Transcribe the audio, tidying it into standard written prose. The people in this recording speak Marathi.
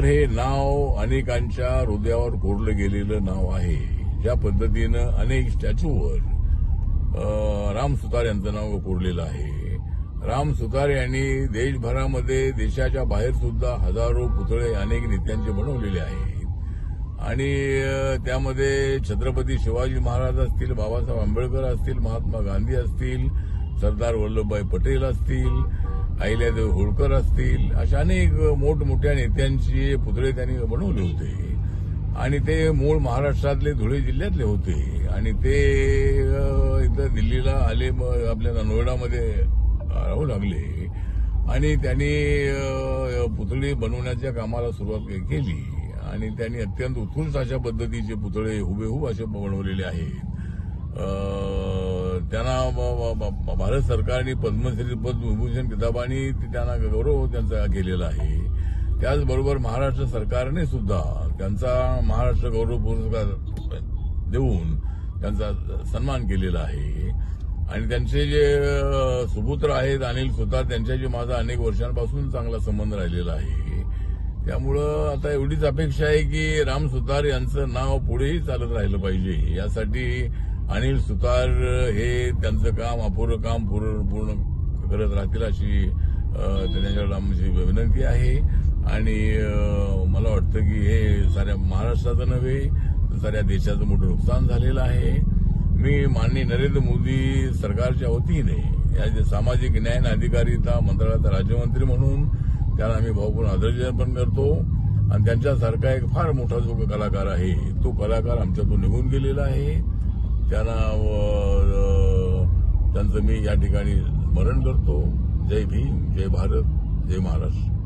तर हे नाव अनेकांच्या हृदयावर कोरलं गेलेलं नाव आहे. ज्या पद्धतीनं अनेक स्टॅच्यूवर राम सुतार यांचं नाव कोरलेलं आहे. राम सुतार यांनी देशभरामध्ये देशाच्या बाहेर सुद्धा हजारो पुतळे अनेक नेत्यांचे बनवलेले आहेत आणि त्यामध्ये छत्रपती शिवाजी महाराज असतील, बाबासाहेब आंबेडकर असतील, महात्मा गांधी असतील, सरदार वल्लभभाई पटेल असतील, अहिल्यादेवी होळकर असतील, अशा अनेक मोठमोठ्या नेत्यांचे पुतळे त्यांनी बनवले होते आणि ते मूळ महाराष्ट्रातले धुळे जिल्ह्यातले होते आणि ते इथं दिल्लीला आले, आपल्या नोएडामध्ये राहू लागले आणि त्यांनी पुतळे बनवण्याच्या कामाला सुरुवात केली आणि त्यांनी अत्यंत उत्कृष्ट अशा पद्धतीचे पुतळे हुबेहूब असे बनवलेले आहेत. त्यांना भारत सरकारने पद्मश्री पद्मविभूषण किताबाने त्यांना गौरव त्यांचा केलेला आहे. त्याचबरोबर महाराष्ट्र सरकारने सुद्धा त्यांचा महाराष्ट्र गौरव पुरस्कार देऊन त्यांचा सन्मान केलेला आहे आणि त्यांचे जे सुपुत्र आहेत अनिल सुतार, त्यांच्याशी माझा अनेक वर्षांपासून चांगला संबंध राहिलेला आहे. त्यामुळं आता एवढीच अपेक्षा आहे की राम सुतार यांचं नाव पुढेही चालत राहिलं पाहिजे. यासाठी अनिल सुतार हे त्यांचं काम अपुरं काम पूर्ण करत राहतील अशी त्यांच्याकडे आमची विनंती आहे आणि मला वाटतं की हे साऱ्या महाराष्ट्राचं नव्हे तर साऱ्या देशाचं मोठं नुकसान झालेलं आहे. मी माननीय नरेंद्र मोदी सरकारच्या वतीने या जे सामाजिक न्याय आणि अधिकारिता मंत्रालयाचा राज्यमंत्री म्हणून त्यांना आम्ही भावपूर्ण आदरांजली अर्पण करतो आणि त्यांच्यासारखा एक फार मोठा जो कलाकार आहे तो कलाकार आमच्यातून निघून गेलेला आहे. त्यांचं मी या ठिकाणी स्मरण करतो. जय भीम, जय भारत, जय महाराष्ट्र.